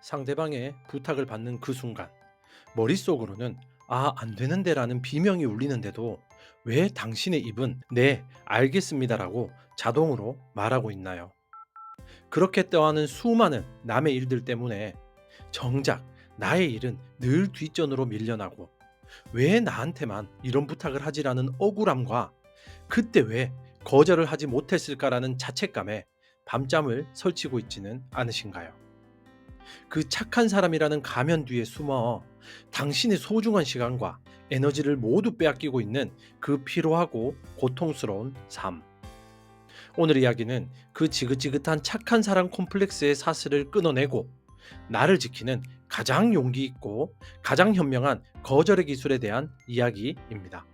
상대방의 부탁을 받는 그 순간, 머릿속으로는 안 되는데라는 비명이 울리는데도 왜 당신의 입은 네, 알겠습니다라고 자동으로 말하고 있나요? 그렇게 떠하는 수많은 남의 일들 때문에 정작 나의 일은 늘 뒷전으로 밀려나고 왜 나한테만 이런 부탁을 하지라는 억울함과 그때 왜 거절을 하지 못했을까라는 자책감에 밤잠을 설치고 있지는 않으신가요? 그 착한 사람이라는 가면 뒤에 숨어 당신의 소중한 시간과 에너지를 모두 빼앗기고 있는 그 피로하고 고통스러운 삶. 오늘 이야기는 그 지긋지긋한 착한 사람 콤플렉스의 사슬을 끊어내고 나를 지키는 가장 용기 있고 가장 현명한 거절의 기술에 대한 이야기입니다.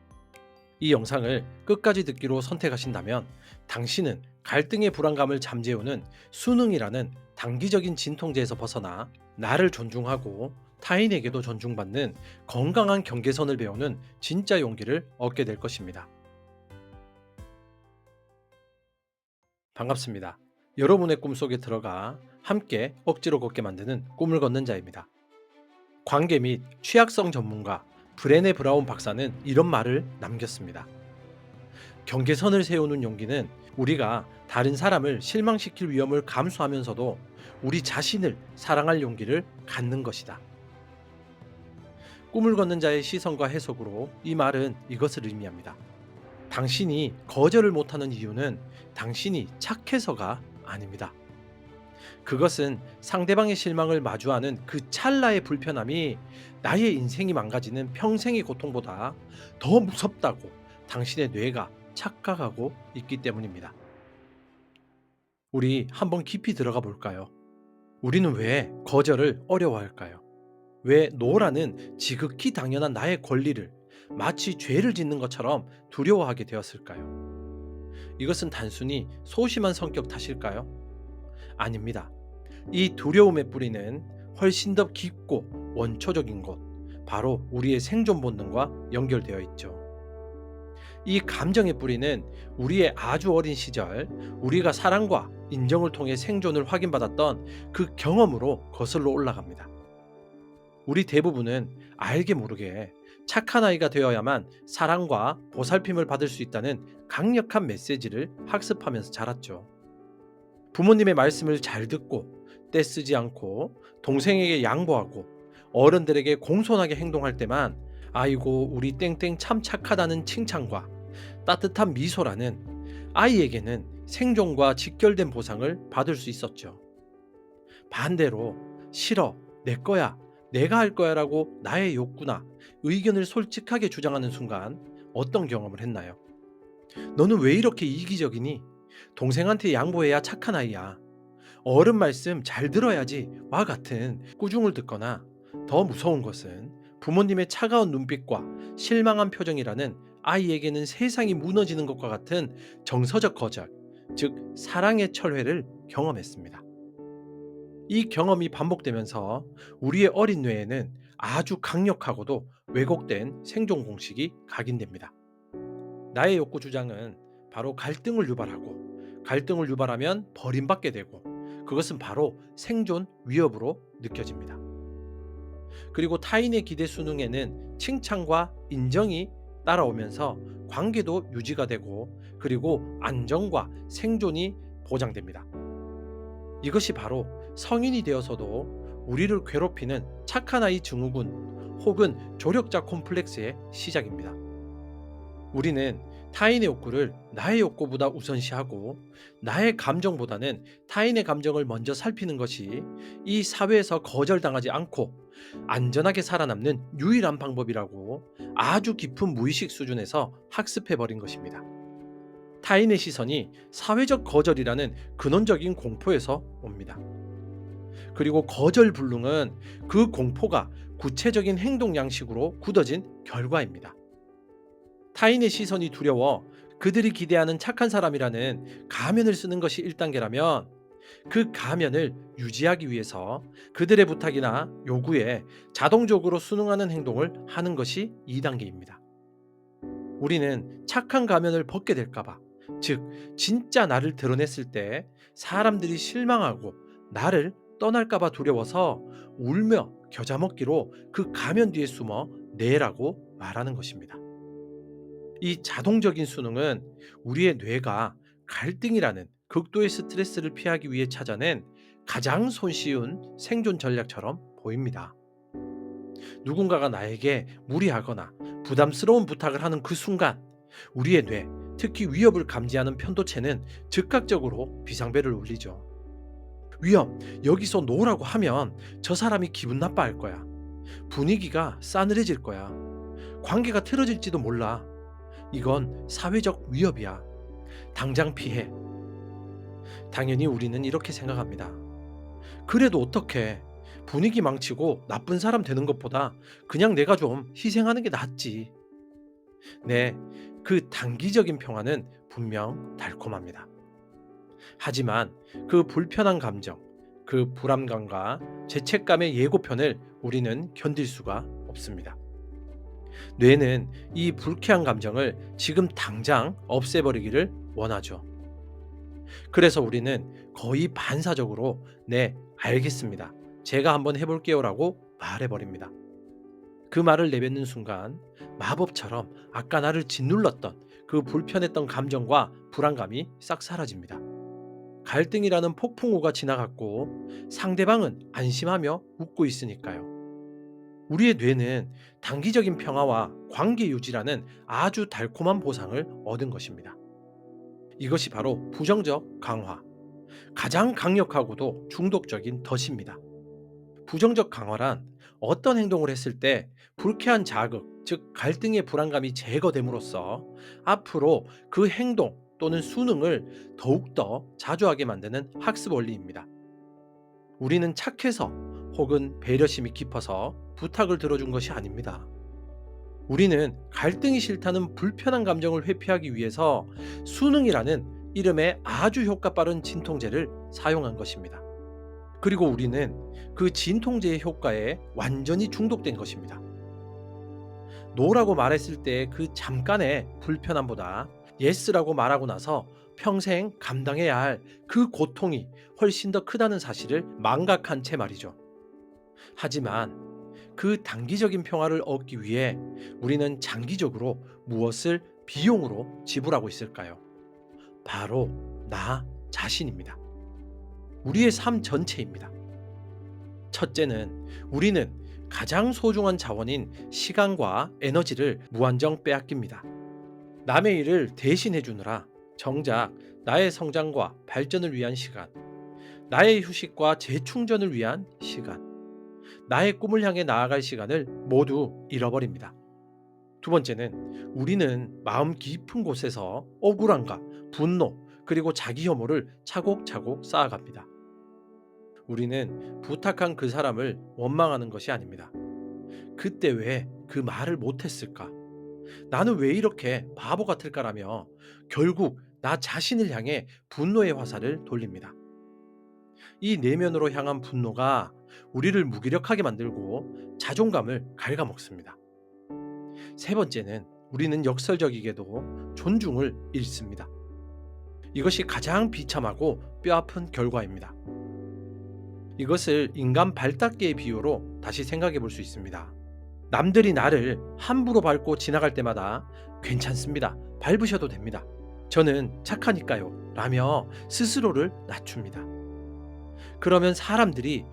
이 영상을 끝까지 듣기로 선택하신다면 당신은 갈등의 불안감을 잠재우는 수능이라는 단기적인 진통제에서 벗어나 나를 존중하고 타인에게도 존중받는 건강한 경계선을 배우는 진짜 용기를 얻게 될 것입니다. 반갑습니다. 여러분의 꿈속에 들어가 함께 억지로 걷게 만드는 꿈을 걷는 자입니다. 관계 및 취약성 전문가 브레네 브라운 박사는 이런 말을 남겼습니다. 경계선을 세우는 용기는 우리가 다른 사람을 실망시킬 위험을 감수하면서도 우리 자신을 사랑할 용기를 갖는 것이다. 꿈을 걷는 자의 시선과 해석으로 이 말은 이것을 의미합니다. 당신이 거절을 못하는 이유는 당신이 착해서가 아닙니다. 그것은 상대방의 실망을 마주하는 그 찰나의 불편함이 나의 인생이 망가지는 평생의 고통보다 더 무섭다고 당신의 뇌가 착각하고 있기 때문입니다. 우리 한번 깊이 들어가 볼까요? 우리는 왜 거절을 어려워할까요? 왜 노라는 지극히 당연한 나의 권리를 마치 죄를 짓는 것처럼 두려워하게 되었을까요? 이것은 단순히 소심한 성격 탓일까요? 아닙니다. 이 두려움의 뿌리는 훨씬 더 깊고 원초적인 곳, 바로 우리의 생존 본능과 연결되어 있죠. 이 감정의 뿌리는 우리의 아주 어린 시절, 우리가 사랑과 인정을 통해 생존을 확인받았던 그 경험으로 거슬러 올라갑니다. 우리 대부분은 알게 모르게 착한 아이가 되어야만 사랑과 보살핌을 받을 수 있다는 강력한 메시지를 학습하면서 자랐죠. 부모님의 말씀을 잘 듣고 떼쓰지 않고 동생에게 양보하고 어른들에게 공손하게 행동할 때만 아이고 우리 땡땡 참 착하다는 칭찬과 따뜻한 미소라는 아이에게는 생존과 직결된 보상을 받을 수 있었죠. 반대로 싫어, 내 거야, 내가 할 거야라고 나의 욕구나 의견을 솔직하게 주장하는 순간 어떤 경험을 했나요? 너는 왜 이렇게 이기적이니? 동생한테 양보해야 착한 아이야. 어른 말씀 잘 들어야지. 와 같은 꾸중을 듣거나 더 무서운 것은 부모님의 차가운 눈빛과 실망한 표정이라는 아이에게는 세상이 무너지는 것과 같은 정서적 거절, 즉 사랑의 철회를 경험했습니다. 이 경험이 반복되면서 우리의 어린 뇌에는 아주 강력하고도 왜곡된 생존 공식이 각인됩니다. 나의 욕구 주장은 바로 갈등을 유발하고 갈등을 유발하면 버림받게 되고 그것은 바로 생존 위협으로 느껴집니다. 그리고 타인의 기대 수능에는 칭찬과 인정이 따라오면서 관계도 유지가 되고 그리고 안정과 생존이 보장됩니다. 이것이 바로 성인이 되어서도 우리를 괴롭히는 착한 아이 증후군 혹은 조력자 콤플렉스의 시작입니다. 우리는 타인의 욕구를 나의 욕구보다 우선시하고 나의 감정보다는 타인의 감정을 먼저 살피는 것이 이 사회에서 거절당하지 않고 안전하게 살아남는 유일한 방법이라고 아주 깊은 무의식 수준에서 학습해버린 것입니다. 타인의 시선이 사회적 거절이라는 근원적인 공포에서 옵니다. 그리고 거절 불능은 그 공포가 구체적인 행동 양식으로 굳어진 결과입니다. 타인의 시선이 두려워 그들이 기대하는 착한 사람이라는 가면을 쓰는 것이 1단계라면 그 가면을 유지하기 위해서 그들의 부탁이나 요구에 자동적으로 순응하는 행동을 하는 것이 2단계입니다. 우리는 착한 가면을 벗게 될까봐, 즉, 진짜 나를 드러냈을 때 사람들이 실망하고 나를 떠날까봐 두려워서 울며 겨자 먹기로 그 가면 뒤에 숨어 내라고 말하는 것입니다. 이 자동적인 수능은 우리의 뇌가 갈등이라는 극도의 스트레스를 피하기 위해 찾아낸 가장 손쉬운 생존 전략처럼 보입니다. 누군가가 나에게 무리하거나 부담스러운 부탁을 하는 그 순간 우리의 뇌, 특히 위협을 감지하는 편도체는 즉각적으로 비상벨을 울리죠. 위험, 여기서 놓으라고 하면 저 사람이 기분 나빠할 거야. 분위기가 싸늘해질 거야. 관계가 틀어질지도 몰라. 이건 사회적 위협이야. 당장 피해. 당연히 우리는 이렇게 생각합니다. 그래도 어떡해. 분위기 망치고 나쁜 사람 되는 것보다 그냥 내가 좀 희생하는 게 낫지. 네, 그 단기적인 평화는 분명 달콤합니다. 하지만 그 불편한 감정, 그 불안감과 죄책감의 예고편을 우리는 견딜 수가 없습니다. 뇌는 이 불쾌한 감정을 지금 당장 없애버리기를 원하죠. 그래서 우리는 거의 반사적으로 네, 알겠습니다. 제가 한번 해볼게요라고 말해버립니다. 그 말을 내뱉는 순간 마법처럼 아까 나를 짓눌렀던 그 불편했던 감정과 불안감이 싹 사라집니다. 갈등이라는 폭풍우가 지나갔고 상대방은 안심하며 웃고 있으니까요. 우리의 뇌는 단기적인 평화와 관계 유지라는 아주 달콤한 보상을 얻은 것입니다. 이것이 바로 부정적 강화, 가장 강력하고도 중독적인 덫입니다. 부정적 강화란 어떤 행동을 했을 때 불쾌한 자극, 즉 갈등의 불안감이 제거됨으로써 앞으로 그 행동 또는 수능을 더욱더 자주 하게 만드는 학습 원리입니다. 우리는 착해서 혹은 배려심이 깊어서 부탁을 들어준 것이 아닙니다. 우리는 갈등이 싫다는 불편한 감정을 회피하기 위해서 수능이라는 이름의 아주 효과 빠른 진통제를 사용한 것입니다. 그리고 우리는 그 진통제의 효과에 완전히 중독된 것입니다. 노라고 말했을 때 그 잠깐의 불편함보다 예스라고 말하고 나서 평생 감당해야 할 그 고통이 훨씬 더 크다는 사실을 망각한 채 말이죠. 하지만 그 단기적인 평화를 얻기 위해 우리는 장기적으로 무엇을 비용으로 지불하고 있을까요? 바로 나 자신입니다. 우리의 삶 전체입니다. 첫째는 우리는 가장 소중한 자원인 시간과 에너지를 무한정 빼앗깁니다. 남의 일을 대신해 주느라 정작 나의 성장과 발전을 위한 시간, 나의 휴식과 재충전을 위한 시간, 나의 꿈을 향해 나아갈 시간을 모두 잃어버립니다. 두 번째는 우리는 마음 깊은 곳에서 억울함과 분노, 그리고 자기 혐오를 차곡차곡 쌓아갑니다. 우리는 부탁한 그 사람을 원망하는 것이 아닙니다. 그때 왜 그 말을 못했을까? 나는 왜 이렇게 바보 같을까라며 결국 나 자신을 향해 분노의 화살을 돌립니다. 이 내면으로 향한 분노가 우리를 무기력하게 만들고 자존감을 갉아먹습니다. 세 번째는 우리는 역설적이게도 존중을 잃습니다. 이것이 가장 비참하고 뼈아픈 결과입니다. 이것을 인간 발닦기의 비유로 다시 생각해 볼 수 있습니다. 남들이 나를 함부로 밟고 지나갈 때마다 괜찮습니다. 밟으셔도 됩니다. 저는 착하니까요. 라며 스스로를 낮춥니다. 그러면 사람들이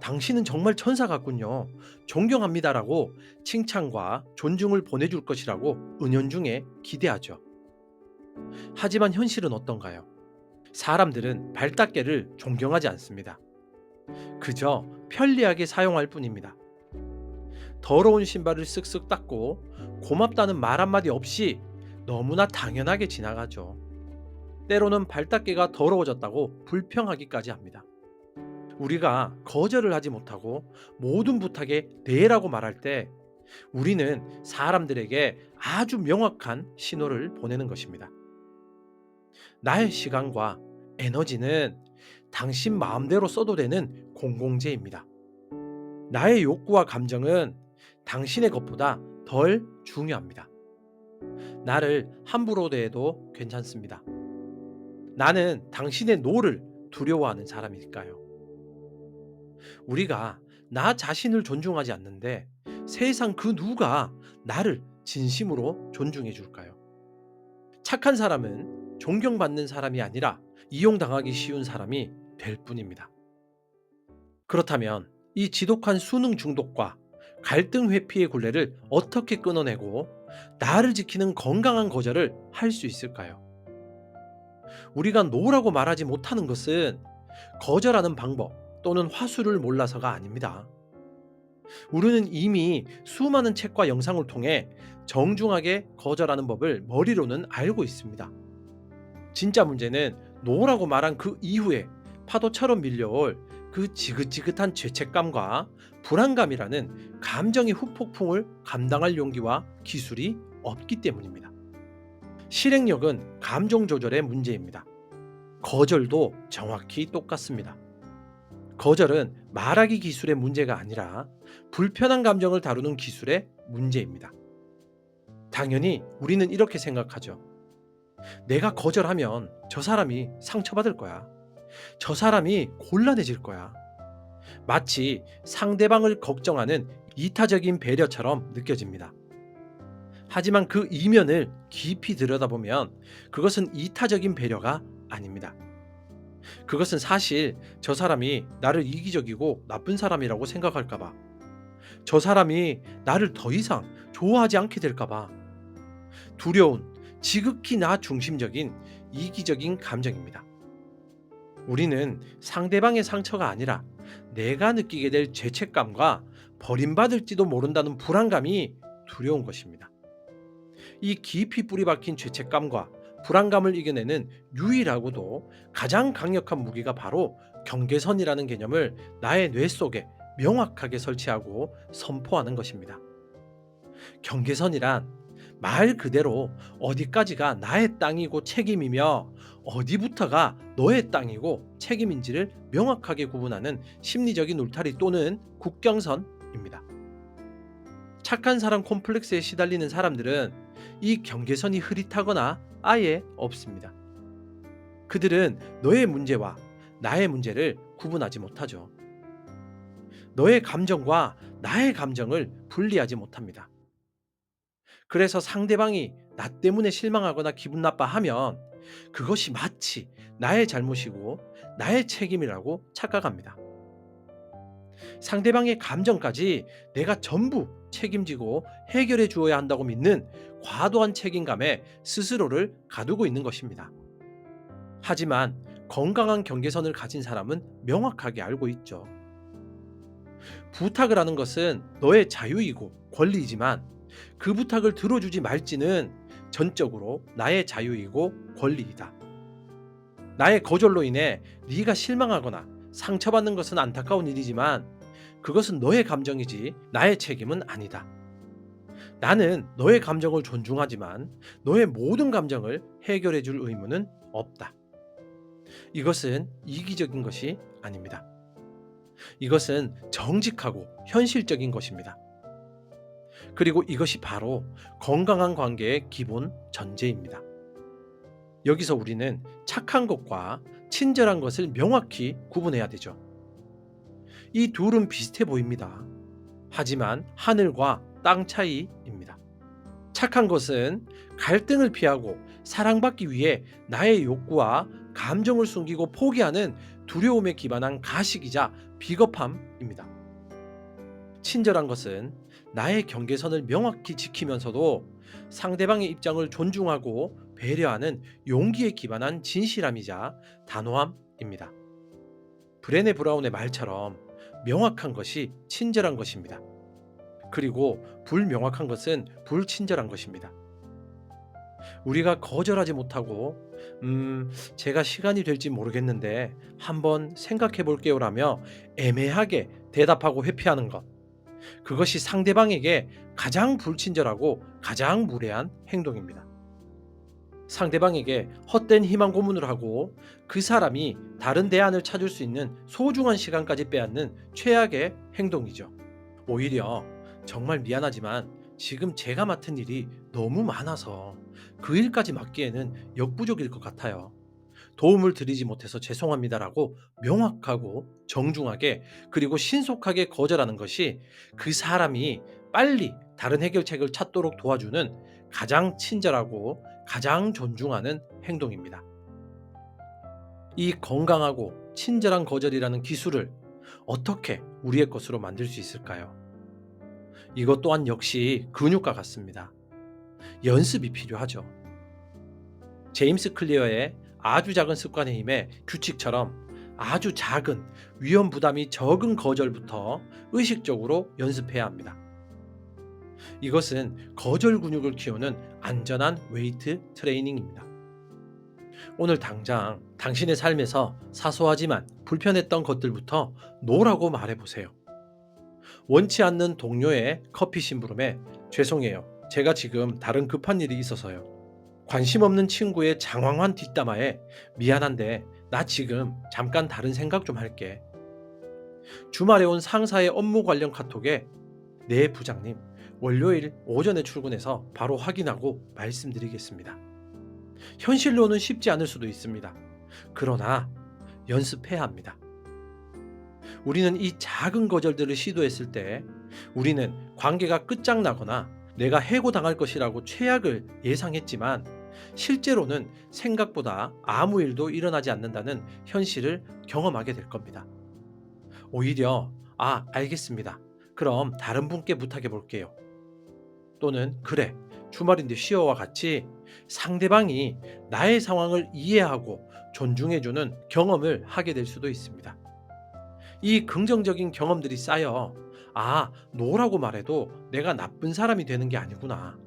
당신은 정말 천사 같군요. 존경합니다라고 칭찬과 존중을 보내줄 것이라고 은연중에 기대하죠. 하지만 현실은 어떤가요? 사람들은 발닦개를 존경하지 않습니다. 그저 편리하게 사용할 뿐입니다. 더러운 신발을 쓱쓱 닦고 고맙다는 말 한마디 없이 너무나 당연하게 지나가죠. 때로는 발닦개가 더러워졌다고 불평하기까지 합니다. 우리가 거절을 하지 못하고 모든 부탁에 네라고 말할 때 우리는 사람들에게 아주 명확한 신호를 보내는 것입니다. 나의 시간과 에너지는 당신 마음대로 써도 되는 공공재입니다. 나의 욕구와 감정은 당신의 것보다 덜 중요합니다. 나를 함부로 대해도 괜찮습니다. 나는 당신의 노를 두려워하는 사람이니까요. 우리가 나 자신을 존중하지 않는데 세상 그 누가 나를 진심으로 존중해 줄까요? 착한 사람은 존경받는 사람이 아니라 이용당하기 쉬운 사람이 될 뿐입니다. 그렇다면 이 지독한 수능 중독과 갈등 회피의 굴레를 어떻게 끊어내고 나를 지키는 건강한 거절을 할 수 있을까요? 우리가 노라고 말하지 못하는 것은 거절하는 방법 또는 화수를 몰라서가 아닙니다. 우리는 이미 수많은 책과 영상을 통해 정중하게 거절하는 법을 머리로는 알고 있습니다. 진짜 문제는 노라고 말한 그 이후에 파도처럼 밀려올 그 지긋지긋한 죄책감과 불안감이라는 감정의 후폭풍을 감당할 용기와 기술이 없기 때문입니다. 실행력은 감정 조절의 문제입니다. 거절도 정확히 똑같습니다. 거절은 말하기 기술의 문제가 아니라 불편한 감정을 다루는 기술의 문제입니다. 당연히 우리는 이렇게 생각하죠. 내가 거절하면 저 사람이 상처받을 거야. 저 사람이 곤란해질 거야. 마치 상대방을 걱정하는 이타적인 배려처럼 느껴집니다. 하지만 그 이면을 깊이 들여다보면 그것은 이타적인 배려가 아닙니다. 그것은 사실 저 사람이 나를 이기적이고 나쁜 사람이라고 생각할까봐, 저 사람이 나를 더 이상 좋아하지 않게 될까봐 두려운 지극히 나 중심적인 이기적인 감정입니다. 우리는 상대방의 상처가 아니라 내가 느끼게 될 죄책감과 버림받을지도 모른다는 불안감이 두려운 것입니다. 이 깊이 뿌리 박힌 죄책감과 불안감을 이겨내는 유일하고도 가장 강력한 무기가 바로 경계선이라는 개념을 나의 뇌 속에 명확하게 설치하고 선포하는 것입니다. 경계선이란 말 그대로 어디까지가 나의 땅이고 책임이며 어디부터가 너의 땅이고 책임인지를 명확하게 구분하는 심리적인 울타리 또는 국경선입니다. 착한 사람 콤플렉스에 시달리는 사람들은 이 경계선이 흐릿하거나 아예 없습니다. 그들은 너의 문제와 나의 문제를 구분하지 못하죠. 너의 감정과 나의 감정을 분리하지 못합니다. 그래서 상대방이 나 때문에 실망하거나 기분 나빠하면 그것이 마치 나의 잘못이고 나의 책임이라고 착각합니다. 상대방의 감정까지 내가 전부 책임지고 해결해 주어야 한다고 믿는 과도한 책임감에 스스로를 가두고 있는 것입니다. 하지만 건강한 경계선을 가진 사람은 명확하게 알고 있죠. 부탁을 하는 것은 너의 자유이고 권리이지만 그 부탁을 들어주지 말지는 전적으로 나의 자유이고 권리이다. 나의 거절로 인해 네가 실망하거나 상처받는 것은 안타까운 일이지만 그것은 너의 감정이지 나의 책임은 아니다. 나는 너의 감정을 존중하지만 너의 모든 감정을 해결해 줄 의무는 없다. 이것은 이기적인 것이 아닙니다. 이것은 정직하고 현실적인 것입니다. 그리고 이것이 바로 건강한 관계의 기본 전제입니다. 여기서 우리는 착한 것과 친절한 것을 명확히 구분해야 되죠. 이 둘은 비슷해 보입니다. 하지만 하늘과 땅 차이입니다. 착한 것은 갈등을 피하고 사랑받기 위해 나의 욕구와 감정을 숨기고 포기하는 두려움에 기반한 가식이자 비겁함입니다. 친절한 것은 나의 경계선을 명확히 지키면서도 상대방의 입장을 존중하고 배려하는 용기에 기반한 진실함이자 단호함입니다. 브레네 브라운의 말처럼 명확한 것이 친절한 것입니다. 그리고 불명확한 것은 불친절한 것입니다. 우리가 거절하지 못하고 제가 시간이 될지 모르겠는데 한번 생각해 볼게요라며 애매하게 대답하고 회피하는 것, 그것이 상대방에게 가장 불친절하고 가장 무례한 행동입니다. 상대방에게 헛된 희망 고문을 하고 그 사람이 다른 대안을 찾을 수 있는 소중한 시간까지 빼앗는 최악의 행동이죠. 오히려 정말 미안하지만 지금 제가 맡은 일이 너무 많아서 그 일까지 맡기에는 역부족일 것 같아요. 도움을 드리지 못해서 죄송합니다라고 명확하고 정중하게 그리고 신속하게 거절하는 것이 그 사람이 빨리 다른 해결책을 찾도록 도와주는 가장 친절하고 가장 존중하는 행동입니다. 이 건강하고 친절한 거절이라는 기술을 어떻게 우리의 것으로 만들 수 있을까요? 이것 또한 역시 근육과 같습니다. 연습이 필요하죠. 제임스 클리어의 아주 작은 습관의 힘의 규칙처럼 아주 작은 위험 부담이 적은 거절부터 의식적으로 연습해야 합니다. 이것은 거절 근육을 키우는 안전한 웨이트 트레이닝입니다. 오늘 당장 당신의 삶에서 사소하지만 불편했던 것들부터 노라고 말해보세요. 원치 않는 동료의 커피 심부름에 죄송해요. 제가 지금 다른 급한 일이 있어서요. 관심 없는 친구의 장황한 뒷담화에 미안한데 나 지금 잠깐 다른 생각 좀 할게. 주말에 온 상사의 업무 관련 카톡에 네 부장님 월요일 오전에 출근해서 바로 확인하고 말씀드리겠습니다. 현실로는 쉽지 않을 수도 있습니다. 그러나 연습해야 합니다. 우리는 이 작은 거절들을 시도했을 때 우리는 관계가 끝장나거나 내가 해고당할 것이라고 최악을 예상했지만 실제로는 생각보다 아무 일도 일어나지 않는다는 현실을 경험하게 될 겁니다. 오히려 알겠습니다. 그럼 다른 분께 부탁해 볼게요. 또는 그래, 주말인데 쉬어와 같이 상대방이 나의 상황을 이해하고 존중해주는 경험을 하게 될 수도 있습니다. 이 긍정적인 경험들이 쌓여 노라고 말해도 내가 나쁜 사람이 되는 게 아니구나.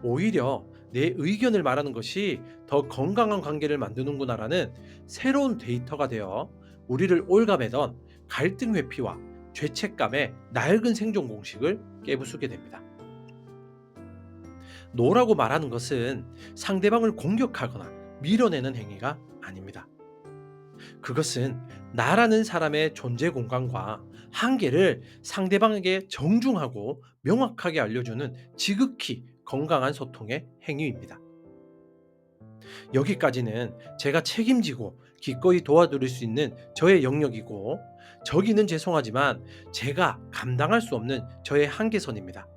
오히려 내 의견을 말하는 것이 더 건강한 관계를 만드는구나라는 새로운 데이터가 되어 우리를 올가매던 갈등 회피와 죄책감의 낡은 생존 공식을 깨부수게 됩니다. 노라고 말하는 것은 상대방을 공격하거나 밀어내는 행위가 아닙니다. 그것은 나라는 사람의 존재 공간과 한계를 상대방에게 정중하고 명확하게 알려주는 지극히 건강한 소통의 행위입니다. 여기까지는 제가 책임지고 기꺼이 도와드릴 수 있는 저의 영역이고 저기는 죄송하지만 제가 감당할 수 없는 저의 한계선입니다.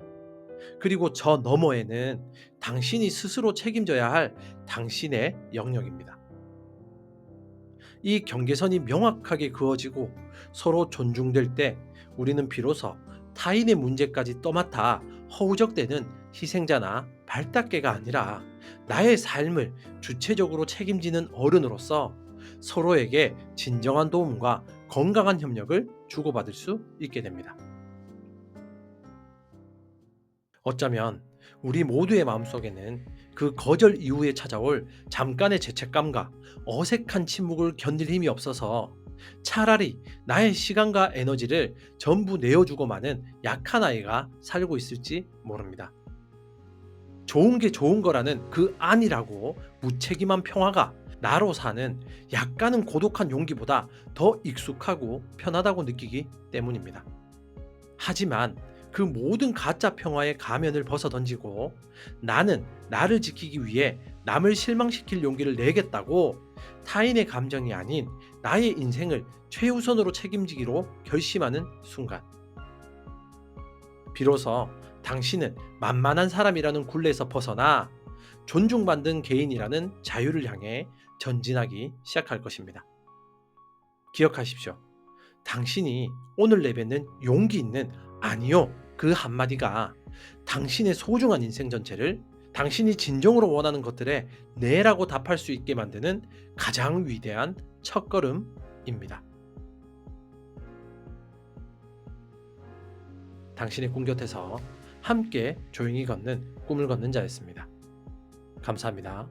그리고 저 너머에는 당신이 스스로 책임져야 할 당신의 영역입니다. 이 경계선이 명확하게 그어지고 서로 존중될 때 우리는 비로소 타인의 문제까지 떠맡아 허우적대는 희생자나 발닦개가 아니라 나의 삶을 주체적으로 책임지는 어른으로서 서로에게 진정한 도움과 건강한 협력을 주고받을 수 있게 됩니다. 어쩌면 우리 모두의 마음속에는 그 거절 이후에 찾아올 잠깐의 죄책감과 어색한 침묵을 견딜 힘이 없어서 차라리 나의 시간과 에너지를 전부 내어주고 마는 약한 아이가 살고 있을지 모릅니다. 좋은 게 좋은 거라는 그 아니라고 무책임한 평화가 나로 사는 약간은 고독한 용기보다 더 익숙하고 편하다고 느끼기 때문입니다. 하지만 그 모든 가짜 평화의 가면을 벗어던지고 나는 나를 지키기 위해 남을 실망시킬 용기를 내겠다고 타인의 감정이 아닌 나의 인생을 최우선으로 책임지기로 결심하는 순간 비로소 당신은 만만한 사람이라는 굴레에서 벗어나 존중받는 개인이라는 자유를 향해 전진하기 시작할 것입니다. 기억하십시오. 당신이 오늘 내뱉는 용기 있는 아니요 그 한마디가 당신의 소중한 인생 전체를 당신이 진정으로 원하는 것들에 네라고 답할 수 있게 만드는 가장 위대한 첫걸음입니다. 당신의 꿈 곁에서 함께 조용히 걷는 꿈을 걷는 자였습니다. 감사합니다.